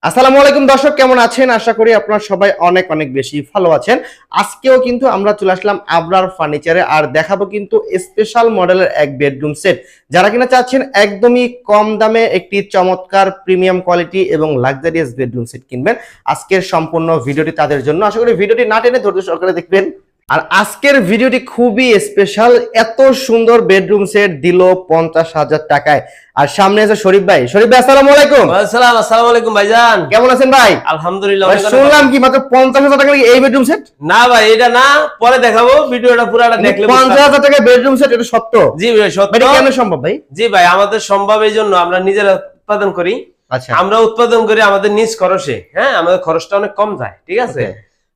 আসসালামু আলাইকুম দর্শক, কেমন আছেন? আশা করি আপনারা সবাই অনেক অনেক বেশি ভালো আছেন। আজকেও কিন্তু আমরা চলে আসলাম আবরার ফার্নিচারে, আর দেখাবো কিন্তু স্পেশাল মডেলের এক বেডরুম সেট। যারা কিনা চাচ্ছেন একদমই কম দামে একটি চমৎকার প্রিমিয়াম কোয়ালিটি এবং লাক্সারিয়াস বেডরুম সেট কিনবেন, আজকের সম্পূর্ণ ভিডিওটি তাদের জন্য। আশা করি ভিডিওটি না টেনে ধৈর্য সহকারে দেখবেন। আর আজকের ভিডিওটি খুবই স্পেশাল, এত সুন্দর বেডরুম সেট দিল 50,000 টাকায়। আর সামনে আছে শরীফ ভাই। শরীফ ভাই আসসালামু আলাইকুম। আসসালামু আলাইকুম ভাইজান, কেমন আছেন ভাই? আলহামদুলিল্লাহ। শুনলাম কি মাত্র 50,000 টাকা এই বেডরুম সেট? না ভাই, এটা না, পরে দেখাবো, ভিডিওটা পুরোটা দেখলে 50,000 টাকা বেডরুম সেট, এটা সত্য? জি ভাই সত্য। এটা কেন সম্ভব ভাই? জি ভাই, আমাদের সম্ভব এই জন্য আমরা নিজেরা উৎপাদন করি। আচ্ছা, আমরা উৎপাদন করি আমাদের নিজ খরচে। হ্যাঁ, আমাদের খরচটা অনেক কম যায়, ঠিক আছে।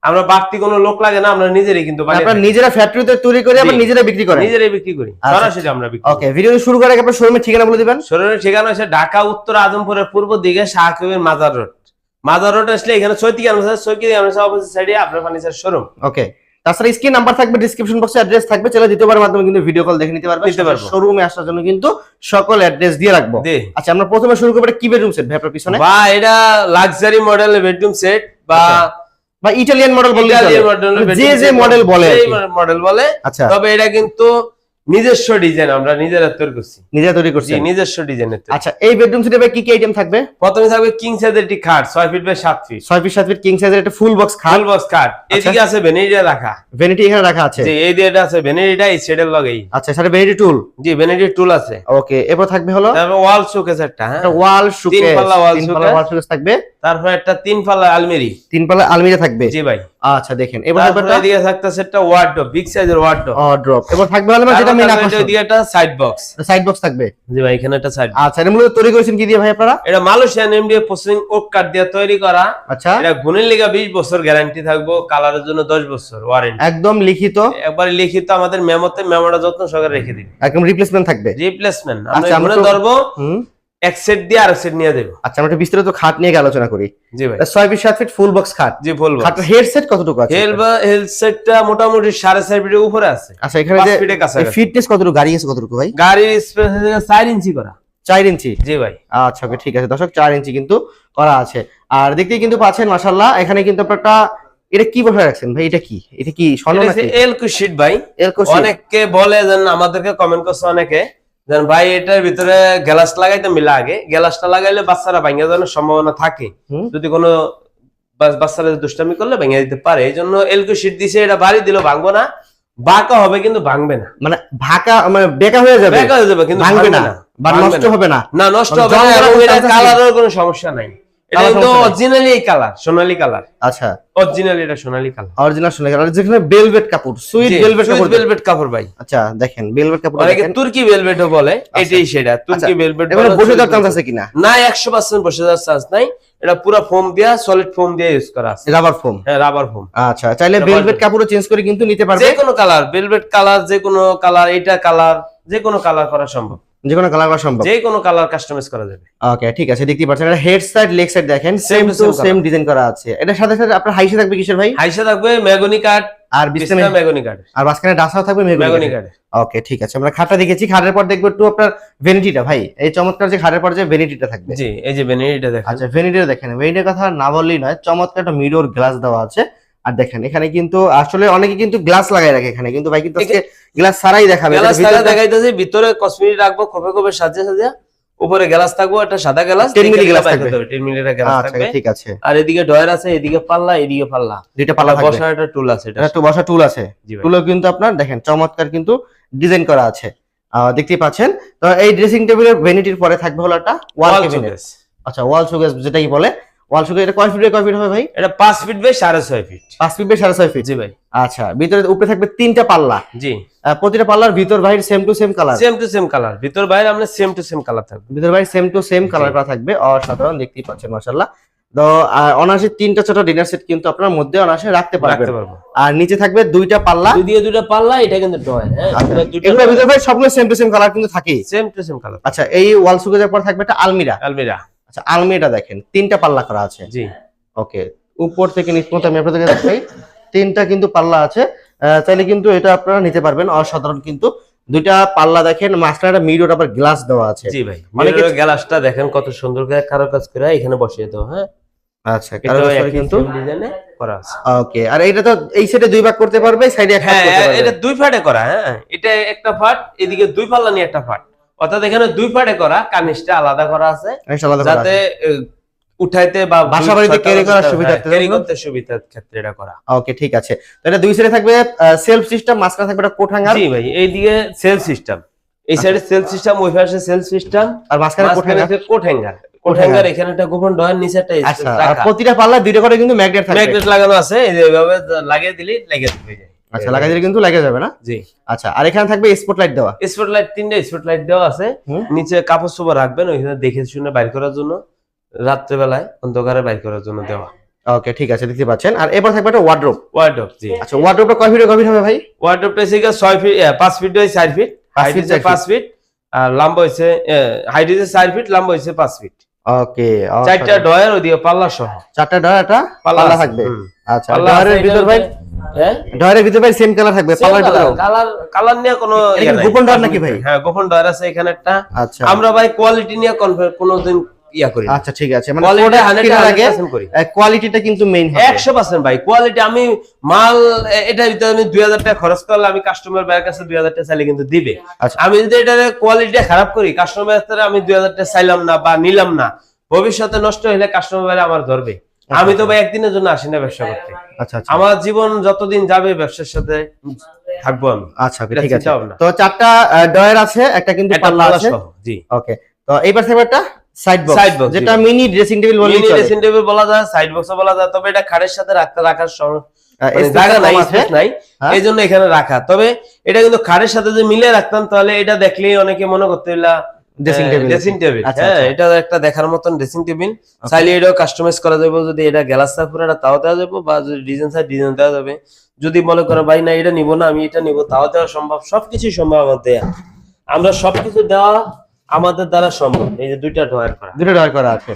আমরা বাড়তি কোনো লোক লাগে না, আমরা নিজেরাই কিন্তু আপনারা নিজেরা ফ্যাক্টরিতে তৈরি করে আবার নিজেরাই বিক্রি করেন? নিজেরাই বিক্রি করি, সরাসরি আমরা বিক্রি করি। ওকে, ভিডিও শুরু করার আগে আপনার শোরুমের ঠিকানা বলে দিবেন। শোরুমের ঠিকানা হচ্ছে ঢাকা উত্তর আজমপুরের পূর্ব দিকে শাহকুবের মাজার রোড। মাজার রোড আসলে এখানে চৈতি অপোজিট সাইডে আপনার ফার্নিচার শোরুম। ওকে, তাছাড়া স্ক্রিন নাম্বার থাকবে, ডিসক্রিপশন বক্সে অ্যাড্রেস থাকবে, চলে দ্বিতীয়বারের মাধ্যমে কিন্তু ভিডিও কল দেখে নিতে পারবেন। শোরুমে আসার জন্য কিন্তু সকল অ্যাড্রেস দিয়ে রাখবো। আচ্ছা, আমরা প্রথমে শুরু করব, কি বেডরুম সেট ভাই আপনার পিছনে? বা এটা লাক্সারি মডেলের বেডরুম সেট বা ইটালিয়ান মডেল বলে, যে মডেল বলে। আচ্ছা, তবে এটা কিন্তু নিজস্ব ডিজাইন, আমরা নিজেরা তৈরি করছি, নিজস্ব ডিজাইন। আচ্ছা, এই বেডরুম সেটে ভাই কি কি আইটেম থাকবে? প্রথমে থাকবে কিং সাইজের একটি খাট, 6 feet by 7 feet, 6 feet 7 feet king সাইজের একটা ফুল বক্স খাট। এদিকে আছে ভ্যানিটি রাখা, ভ্যানিটি এখানে রাখা আছে। জি, এই দিকে আছে ভ্যানিটিটা এই সেটের লগেই। আচ্ছা, সাথে ভ্যানিটি টুল। জি, ভ্যানিটি টুল আছে। ওকে, এরপর থাকবে হলো তারপর ওয়াল শোকেস একটা, হ্যাঁ ওয়াল শোকেস, 3 পাল্লা ওয়াল শোকেস থাকবে। তারপর একটা 3 পাল্লা আলমারি, 3 পাল্লা আলমিরা থাকবে। জি ভাই। আচ্ছা, দেখেন এবার এদিকে থাকতেছে একটা ওয়ার্ডরোব, বিগ সাইজের ওয়ার্ডরোব। এবার থাকবে হলো যেটা মেইন আকর্ষণ, এদিকে একটা সাইড বক্স থাকবে। জি ভাই, এখানে একটা সাইড। আচ্ছা, এটা মূলত তৈরি করেছেন কি দিয়ে ভাই আপনারা? এটা মালয়েশিয়ান এমডিএফ প্রসেসিং ওক কাঠ দিয়ে তৈরি করা। আচ্ছা, এটা গুণের লিগা 20 বছর গ্যারান্টি থাকবো, কালারের জন্য 10 বছর ওয়ারেন্টি, একদম লিখিত, একবারে লিখিত আমাদের মেমোটা যত্ন সহকারে রেখে দিই, একদম রিপ্লেসমেন্ট থাকবে। আমরা মনে ধরবো এক সেট দিয়ে আর সেট নিয়ে দেব। আচ্ছা, আমরা একটু বিস্তারিত খাট নিয়ে আলোচনা করি। জি ভাই, 6 ফিট 7 ফিট ফুল বক্স খাট। জি, ফুল বক্স। খাটের হেডসেট কতটুকু আছে? হেডসেটটা মোটামুটি 4.5 ফিটের উপরে আছে। আচ্ছা, এখানে যে ফিটনেস কতটুকু, গাড়ি আছে কতটুকু ভাই? গাড়ির স্পেস 4 ইঞ্চি করা। 4 ইঞ্চি? জি ভাই। আচ্ছা, ওকে, ঠিক আছে দর্শক, 4 ইঞ্চি কিন্তু করা আছে। আর দেখতেই কিন্তু পাচ্ছেন মাশাআল্লাহ, এখানে কিন্তু আপনারা এটা কি বসে রাখছেন ভাই? এটা কি স্বর্ণ নাকি? এলকো শীট ভাই। অনেকে বলে যেন, আমাদেরকে কমেন্ট করছে অনেকে, যেন ভাই এটার ভিতরে গ্লাস লাগাইতে মিলা, আগে গ্লাসটা লাগাইলে বাচ্চারা ভাঙা যাওয়ার সম্ভাবনা থাকে, যদি কোনো বাচ্চারা দুষ্টামি করলে ভেঙে দিতে পারে। এই জন্য এলকো শীট দিছে, এটা বাড়ি দিলেও ভাঙবো না, বাঁকা হবে কিন্তু ভাঙবে না, মানে বেঁকা হয়ে যাবে কিন্তু ভাঙবে না, বা নষ্ট হবে না। না, নষ্ট হবে না, এবং এটা কালারের কোনো সমস্যা নাই। এটা কিন্তু অরিজিনালি এই কালার, সোনালী কালার। আচ্ছা, অরিজিনালি এটা সোনালী কালার, অরিজিনাল সোনালী কালার, যেখানে ভেলভেট কাপড়, সুইট ভেলভেট কাপড় ভাই। আচ্ছা, দেখেন ভেলভেট কাপড়, অনেকে তুর্কি ভেলভেটও বলে, এটাই সেটা তুর্কি ভেলভেট। এখানে বসে যাওয়ার চান্স আছে কিনা? না, 100% বসে যাওয়ার চান্স নাই। এটা পুরো ফোম দিয়া, সলিড ফোম দিয়ে ইউজ করা আছে, রাবার ফোম। হ্যাঁ, রাবার ফোম। আচ্ছা, চাইলে ভেলভেট কাপড়ও চেঞ্জ করে কিন্তু নিতে পারবে, যে কোনো কালার, ভেলভেট কালার, যে কোনো কালার, এটা কালার, যে কোনো কালার করা সম্ভব, যে কোনো কালার করা সম্ভব, যে কোনো কালার কাস্টমাইজ করা যাবে। ওকে, ঠিক আছে, দেখতে পাচ্ছেন এটা হেড সাইড লেগ সাইড দেখেন সেম টু সেম ডিজাইন করা আছে। এটার সাথে সাথে আপনার হাইসে থাকবে কিসের ভাই? হাইসে থাকবে মেহগনি কাঠ, আর বিছানা মেহগনি কাঠ, আর মাঝখানে ডাসাও থাকবে মেহগনি কাঠ। ওকে, ঠিক আছে, আমরা খাটটা দেখেছি। খাটের পর দেখবো একটু আপনার ভ্যানিটিটা ভাই, এই চমৎকার যে খাটের পর যে ভ্যানিটিটা থাকবে। জি, এই যে ভ্যানিটিটা দেখেন। আচ্ছা, ভ্যানিটিটা দেখেন, ভ্যানিটির কথা না বললেই নয়, চমৎকার একটা মিরর গ্লাস দেওয়া আছে। আর দেখেন এখানে কিন্তু আসলে অনেকে কিন্তু গ্লাস লাগাই রাখে এখানে, কিন্তু ভাই কিন্তু আজকে গ্লাস ছাড়াই দেখাবে। গ্লাস ছাড়া দেখাইতেছে, ভিতরে কসমেটিক রাখবো খোপে খোপে সাজিয়ে, উপরে গ্লাস থাকবো, একটা সাদা গ্লাস, 10 মিলি গ্লাস থাকবে, 10 মিলি গ্লাস থাকবে। ঠিক আছে। আর এদিকে ডয়ার আছে, এদিকে পাল্লা, এদিকে পাল্লা, দুইটা পাল্লা থাকবে, বসার একটা টুল আছে, এটা একটু বসার টুল আছে। টুলও কিন্তু আপনার দেখেন চমৎকার কিন্তু ডিজাইন করা আছে, দেখতেই পাচ্ছেন। তো এই ড্রেসিং টেবিলের ভ্যানিটির পরে থাকবে হলো একটা ওয়াল ক্যাবিনেট। আচ্ছা, ওয়াল শোকেস যেটাই বলে, ওয়াল শোকেস, এটা কয় ফিট বাই কয় ফিট হবে ভাই? এটা 5 feet by 6.5 feet. 5 feet by 6.5 feet? জি ভাই। আচ্ছা, ভিতরে উপরে থাকবে 3টা পাল্লা। জি, প্রতিটা পাল্লার ভিতর বাইরে same to same colour, same to same colour, ভিতর বাইরে আমরা সেম টু সেম কালার থাকবে, ভিতর বাইরে সেম টু সেম কালার করা থাকবে। অসাধারণ, দেখতেই পাচ্ছেন মাশাআল্লাহ। তো অনায়াসে 3টা ছোট ডিনার সেট কিন্তু আপনার মধ্যে অনায়াসে রাখতে পারবেন। আর নিচে থাকবে 2টা পাল্লা, দুইটা পাল্লা, এটা কিন্তু ডয়ার। হ্যাঁ, এগুলোর ভিতর ভাই সবগুলো সেম টু সেম কালার কিন্তু থাকে, সেম টু সেম কালার। আচ্ছা, এই ওয়াল শোকেসের পর থাকবে একটা আলমিরা। আচ্ছা, আলমিরাটা দেখেন 3টা পাল্লা করা আছে। জি, ওকে, উপর থেকে নিচ পর্যন্ত আমি আপনাদেরকে দেখাই, 3টা কিন্তু পাল্লা আছে। চাইলে কিন্তু এটা আপনারা নিতে পারবেন। অসাধারণ কিন্তু 2টা পাল্লা দেখেন, মাঝখানে একটা মিরর আবার গ্লাস দেওয়া আছে। জি ভাই, মানে গ্লাসটা দেখেন কত সুন্দর করে কারুকাজ করে এখানে বসিয়ে দাও। হ্যাঁ, আচ্ছা, কারুকাজ কিন্তু ডিজাইনে করা আছে। ওকে, আর এটা তো এই সাইডে দুই ভাগ করতে পারবে, সাইডে একটা করতে পারবে। এটা দুই ফাটে করা, হ্যাঁ এটা একটা ফাট, এদিকে দুই পাল্লা নিয়ে একটা ফাট, অর্থাৎ এখানে দুই ফাটে করা, কানিসটা আলাদা করা আছে যাতে উঠাইতে বা বাসা বাড়িতে ক্যারি করার সুবিধার ক্ষেত্রে এটা করা। ওকে, ঠিক আছে। তো এটা দুই সাইডে থাকবে সেলফ সিস্টেম, মাঝখানে থাকবে একটা কোট হ্যাঙ্গার। জি ভাই, এইদিকে সেলফ সিস্টেম, এই সাইডে সেলফ সিস্টেম, ওই পাশে সেলফ সিস্টেম, আর মাঝখানে কোট হ্যাঙ্গার। কোট হ্যাঙ্গার এখানে একটা গোপন ডয়ার, নিচে একটা স্পেস রাখা। আর প্রতিটা পাল্লা দুইটা করে কিন্তু ম্যাগনেট থাকবে, ম্যাগনেট লাগানো আছে, এইভাবে লাগিয়ে দিলে লেগে যাবে। আচ্ছা, লাগাই দিলে কিন্তু লেগে যাবে না? জি। আচ্ছা, আর এখানে থাকবে স্পটলাইট দেওয়া। স্পটলাইট, তিনটা স্পটলাইট দেওয়া আছে, নিচে কাপড় চোপড় রাখবেন ওইখানে দেখে শুনে বাইর করার জন্য, রাত্রে বেলায় অন্ধকারে বাইর করার জন্য দেওয়া। ওকে, ঠিক আছে, দেখতে পাচ্ছেন। আর এবার থাকবে একটা ওয়ার্ডরোব। ওয়ার্ডরোব, জি। আচ্ছা, ওয়ার্ডরোবটা কয় ফিট গভীর হবে ভাই? ওয়ার্ডরোবটা হচ্ছে 6 feet, 5 feet by 4 feet, height হচ্ছে 5 ফিট, আর লম্বা হচ্ছে হাইট হচ্ছে 4 ফিট, লম্বা হচ্ছে 5 ফিট। ওকে, চারটা ডয়ার ওদিকে পাল্লা সহ, চারটা ডয়ার, একটা পাল্লা থাকবে। আচ্ছা, ডয়ারের ভিতর ভাই, ডয়ারের ভিতর ভাই সেম কালার থাকবে, পাল্লার ভিতরেও কালার নিয়ে কোনো গোপন ডয়ার নাকি ভাই? হ্যাঁ, গোপন ডয়ার আছে এখানে একটা। আচ্ছা, আমরা ভাই কোয়ালিটি নিয়ে কোনোদিন ইয়া করি। আচ্ছা, ঠিক আছে, মানে কোয়ালিটিটা কিন্তু মেইন হবে 100% ভাই। কোয়ালিটি, আমি মাল এটার ভিতরে আমি 2000 টাকা খরচ করলে আমি কাস্টমার ভাইয়ের কাছে 2000 টাকা চাইলে কিন্তু দিবে। আমি যদি এটার কোয়ালিটিটা খারাপ করি, কাস্টমার কাছে আমি 2000 টাকা চাইলাম না বা নিলাম না, ভবিষ্যতে নষ্ট হলে কাস্টমার ভাই আমার ধরবে। আমি তো ভাই একদিনের জন্য আসি না ব্যবসা করতে। আচ্ছা, আমার জীবন যতদিন যাবে ব্যবসার সাথে থাকবো আমি। আচ্ছা, ঠিক আছে। তো চারটা ডয়ার আছে, একটা কিন্তু পাল্লা আছে। জি। ওকে, তো এইবার থাকবে একটা সাইড বক্স, যেটা মিনি ড্রেসিং টেবিল বলা যায়। মিনি ড্রেসিং টেবিল বলা যায়, সাইড বক্সও বলা যায়, তবে এটা খাটের সাথে রাখার জায়গা নাই, স্পেস নাই, এইজন্য এখানে রাখা। তবে এটা কিন্তু খাটের সাথে যে মিলে রাখতাম, তাহলে এটা দেখলেই অনেকে মনে করতে ড্রেসিং টেবিল। হ্যাঁ, এটা একটা দেখার মতন ড্রেসিং টেবিল। চাইলে এটাও কাস্টমাইজ করা যাবে, যদি এটা গ্লাস থাকে পুরোটা তাও দেওয়া যাবে, বা যদি ডিজাইন চাই ডিজাইন দেওয়া যাবে। যদি মনে করো ভাই না এটা নিব না, আমি এটা নিব, তাও দেওয়া সম্ভব। সবকিছু সম্ভব আমাদের, আমরা সবকিছু দেওয়া আমাদের দ্বারা সম্ভব। এই যে দুইটা ডয়ার করা আছে।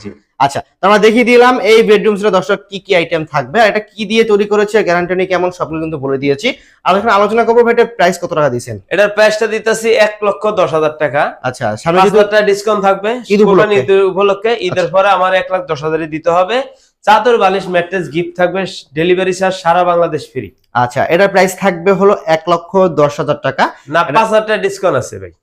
আচ্ছা, তো আমরা দেখিয়ে দিলাম এই বেডরুম সেটে দর্শক কি কি আইটেম থাকবে, এটা কি দিয়ে তৈরি করেছে, গ্যারান্টি কেমন, সবগুলো কিন্তু বলে দিয়েছি। আর এখন আলোচনা করবো এটার প্রাইস কত টাকা দিয়েছেন? এটার প্রাইসটা দিতেছি 1,10,000 টাকা। আচ্ছা, সামনে যদি ডিসকাউন্ট থাকবে ঈদ উপলক্ষে, ঈদের পরে আমার 1,10,000 দিতে হবে। চাদর, বালিশ, ম্যাট্রেস গিফট থাকবে, ডেলিভারি চার্জ সারা বাংলাদেশ ফ্রি। আচ্ছা, এটার প্রাইস থাকবে হলো 1,10,000 টাকা। না, 5,000 টাকা ডিসকাউন্ট আছে ভাই।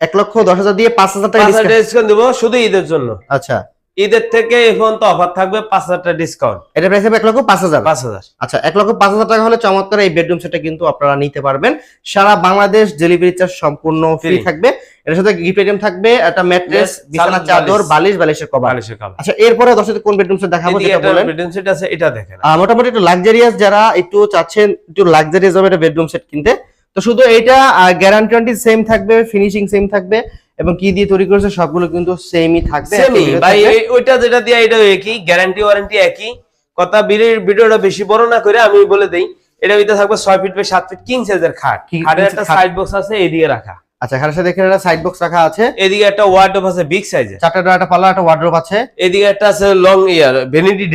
1,10,000 দিয়ে 5,000 টাকা ডিসকাউন্ট দেবো শুধু ঈদের জন্য। আচ্ছা, ঈদের থেকে এখন তো অফার থাকবে 5,000 টাকা ডিসকাউন্ট। এটা প্রাইস হবে 1,05,000। 5,000। আচ্ছা, 1,05,000 টাকা হলে চমৎকার এই বেডরুম সেটটা কিন্তু আপনারা নিতে পারবেন। সারা বাংলাদেশ ডেলিভারি চার্জ সম্পূর্ণ ফ্রি থাকবে। এর সাথে গিফট আইটেম থাকবে, একটা ম্যাট্রেস, বিছানা চাদর, বালিশ, বালিশের কভার। আচ্ছা, এরপরে দর্শকদের কোন বেডরুম সেট দেখাবো যেটা বলেন? বেডরুম সেট আছে, এটা দেখেন। মোটামুটি একটু লাক্সারিয়াস, যারা একটু চাচ্ছেন একটু লাক্সারিয়াস হবে এটা বেডরুম সেট কিনতে, তো শুধু এইটা গ্যারান্টি সেম থাকবে, ফিনিশিং সেম থাকবে, এবং কি দিয়ে তৈরি করেছে সবগুলো কিন্তু সেমই থাকবে। ভাই ওইটা যেটা দিয়ে এটা একই, গ্যারান্টি ওয়ারেন্টি একই। কথা ভিডিওটা বেশি বড় না করে আমি বলে দেই, এটা ভিতরে থাকবে 6 ফিট বাই 7 ফিট কিং সাইজের খাট। খাটের একটা সাইড বক্স আছে এইদিকে রাখা। আচ্ছা, খাটের সাথে এখানে একটা সাইড বক্স রাখা আছে, এদিকে একটা ওয়ার্ডরোব আছে বিগ সাইজের, চারটা ডয়ার, একটা পাল্লা, একটা ওয়ার্ডরোব আছে। এদিকে একটা আছে লং ভ্যানিটি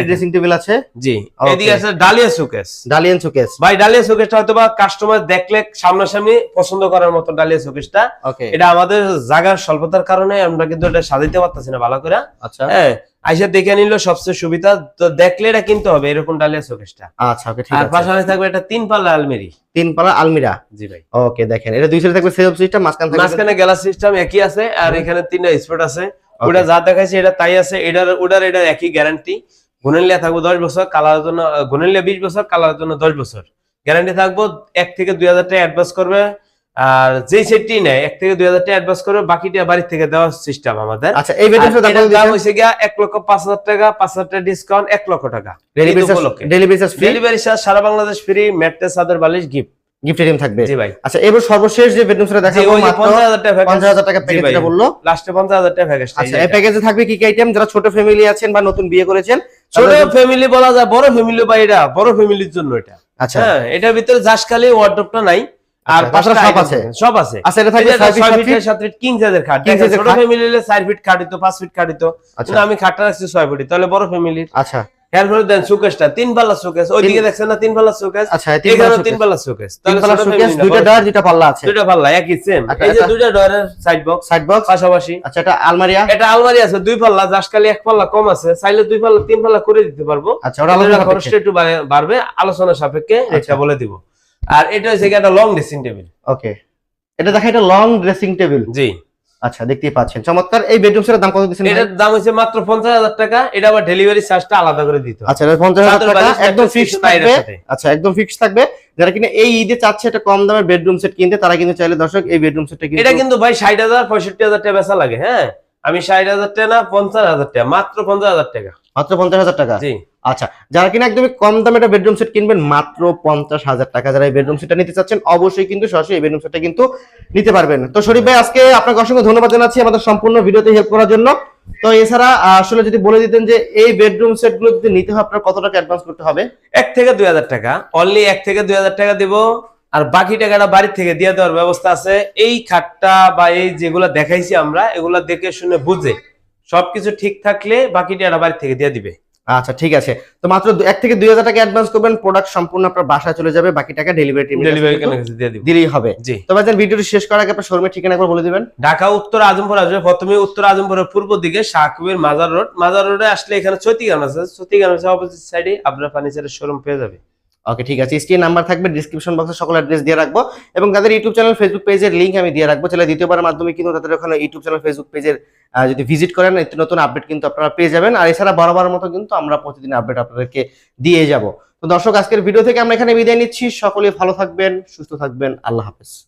ড্রেসিং টেবিল আছে। জি। এদিকে আছে ডালিয়া শোকেস। ভাই ডালিয়া শোকেসটা হয়তোবা কাস্টমার দেখলে সামনাসামনি পছন্দ করার মতো ডালিয়া শোকেসটা। এটা আমাদের জায়গার স্বল্পতার কারণে আমরা কিন্তু এটা সাজাইতে পারতাছি না ভালো করে। আচ্ছা, হ্যাঁ, আইসা দেখে নিল সবচেয়ে সুবিধা, তো দেখলে এটা কিনতে হবে এরকম ডালিয়া শোকেসটা। আচ্ছা, ওকে, ঠিক আছে। আর পাশাপাশি থাকবে একটা 3 পাল্লা আলমারি। 3 পাল্লা আলমিরা। জি ভাই। ওকে, দেখেন এটা দুই সাইডে থাকবে সেলফ সিস্টেম, মাঝখানে গ্লাস সিস্টেম একই আছে, আর এখানে 3টা স্পট আছে। ওটা যা দেখাইছে এটা তাই আছে। এটার একই গ্যারান্টি। গুণেলিয়া থাকবে 10 বছর, কালার জন্য গুণেলিয়া 20 বছর, কালার জন্য 10 বছর গ্যারান্টি থাকবো। 1 থেকে 2,000 টাকা অ্যাডভান্স করবে, আর যেই সেটটি নেয় 1 থেকে 2,000 টাকা অ্যাডভান্স করবে, বাকিটা বাড়ি থেকে দেওয়ার সিস্টেম আমাদের। আচ্ছা, এই বেডরুমের দাম হইছে গিয়া 1,05,000 টাকা, 5,000 টাকা ডিসকাউন্ট, 1,00,000 টাকা। ডেলিভারি চার্জ সারা বাংলাদেশ ফ্রি, ম্যাট্রেস, চাদর, বালিশ গিফট আইটেম থাকবে। জি ভাই। আচ্ছা, এবার সর্বশেষ যে বেডরুম সেটা দেখাবো মাত্র 50,000 টাকা প্যাকেজটা বললো, লাস্টে 50,000 টাকা প্যাকেজ। আচ্ছা, এই প্যাকেজে থাকবে কি কি আইটেম? যারা ছোট ফ্যামিলি আছেন বা নতুন বিয়ে করেছেন, ছোট ফ্যামিলি বলা যায়, বড় ফ্যামিলি বা এটা বড় ফ্যামিলির জন্য এটা। আচ্ছা, হ্যাঁ, এটার ভিতরে জাস্টখালি ওয়ার্ডরোবটা নাই, আর পাশে সব আছে। আচ্ছা, এটা থাকবে 6 ফিট 7 ফিট কিং সাইজের খাট। ছোট ফ্যামিলি হলে 4 ফিট খাট হতো, 5 ফিট খাট হতো, কিন্তু আমি খাটটা রাখছি 6 ফিট, তাহলে বড় ফ্যামিলির। আচ্ছা, এরপরে দেন শোকেসটা 3 পাল্লা শোকেস, ওইদিকে দেখছেন না 3 পাল্লা শোকেস, আচ্ছা এখানেও 3 পাল্লা শোকেস, তিন পাল্লা শোকেস, দুইটা ডয়ার দুইটা পাল্লা আছে, দুইটা পাল্লা একই সেম। এই যে দুইটা ডয়ারের সাইড বক্স পাশাপাশি। আচ্ছা এটা আলমারিয়া, এটা আলমারি আছে 2 পাল্লা, জাস্ট খালি 1 পাল্লা কম আছে, চাইলে 2 পাল্লা 3 পাল্লা করে দিতে পারবো। আচ্ছা ওটা আলোচনা খরচটা একটু বাড়বে, আলোচনা সাপেক্ষে এটা বলে দিব। আর এটা হচ্ছে একটা লং ড্রেসিং টেবিল। ওকে, এটা দেখা, এটা লং ড্রেসিং টেবিল। জি আচ্ছা দেখতেই পাচ্ছেন, চমৎকার। এই বেডরুম সেটের দাম কত দিচ্ছেন? এটার দাম হচ্ছে মাত্র 50,000 টাকা। এটা আবার ডেলিভারি চার্জটা আলাদা করে দিতে হবে। আচ্ছা এটা 50,000 টাকা একদম ফিক্সড থাকবে। আচ্ছা একদম ফিক্সড থাকবে। যারা কিনা এই ঈদে চাচ্ছে একটা কম দামের বেডরুম সেট কিনতে, তারা কিন্তু চাইলে দর্শক এই বেডরুম সেটটা কিন্তু, এটা কিন্তু ভাই 60,000 65,000 টাকা বেচা লাগে। হ্যাঁ আমি 60,000 টাকা না 50,000 টাকা, মাত্র 50,000 টাকা, মাত্র 50,000 টাকা। জি আচ্ছা যারা কিনা একদমই কম দামে একটা বেডরুম সেট কিনবেন মাত্র 50,000 টাকা, যারা এই বেডরুম সেটটা নিতে চাচ্ছেন অবশ্যই কিন্তু সরাসরি এই বেডরুম সেটটা কিন্তু নিতে পারবেন। তো শরীফ ভাই আজকে আপনাকে অসংখ্য ধন্যবাদ জানাচ্ছি আমাদের সম্পূর্ণ ভিডিওতে হেল্প করার জন্য। তো এছাড়া আসলে যদি বলে দিতেন যে এই বেডরুম সেট গুলো যদি নিতে হয় আপনার কত টাকা অ্যাডভান্স করতে হবে? 1 থেকে 2,000 টাকা, অনলি 1 থেকে 2,000 টাকা দিব, আর বাকি টাকাটা বাড়ি থেকে দিয়ে দেওয়ার ব্যবস্থা আছে। এই খাটটা বা এই যেগুলা দেখাইছি আমরা, এগুলা দেখে শুনে বুঝে সবকিছু ঠিক থাকলে বাকি টাকাটা বাড়ি থেকে দিয়ে দিবে। আচ্ছা ঠিক আছে, তো মাত্র 1 থেকে 2,000 টাকা অ্যাডভান্স করবেন, প্রোডাক্ট সম্পূর্ণ আপনার বাসায় চলে যাবে, বাকি টাকা ডেলিভারি দিয়ে দিব, দিলেই হবে। জি তো ভাই ভিডিওটি শেষ করার আগে আপনার শোরুমের ঠিকানা একবার বলে দিবেন। ঢাকা উত্তর আজমপুর আসবে, প্রথমে উত্তর আজমপুরের পূর্ব দিকে শাহকুবের মাজার রোড, মাজার রোডে আসলে এখানে চৈতি গার্মেন্টস আছে, চৈতি গার্মেন্টসের অপোজিট সাইডে আবরার ফার্নিচারের শোরুম পেয়ে যাবে। ওকে ঠিক আছে, স্ক্রিন নাম্বার থাকবে, ডেসক্রিপশন বক্সে সকল অ্যাড্রেস দিয়ে রাখবো, এবং তাদের ইউটিউব চ্যানেল ফেসবুক পেজের লিংক আমি দিয়ে রাখবো। তাহলে দ্বিতীয়বারের মাধ্যমে কিন্তু তাদের ওখানে ইউটিউব চ্যানেল ফেসবুক পেজের যদি ভিজিট করেন নিত্য নতুন আপডেট কিন্তু আপনারা পেয়ে যাবেন। আর এছাড়া বরাবর মতো কিন্তু আমরা প্রতিদিন আপডেট আপনাদেরকে দিয়ে যাব। তো দর্শক আজকের ভিডিও থেকে আমরা এখানে বিদায় নিচ্ছি, সকলে ভালো থাকবেন, সুস্থ থাকবেন, আল্লাহ হাফেজ।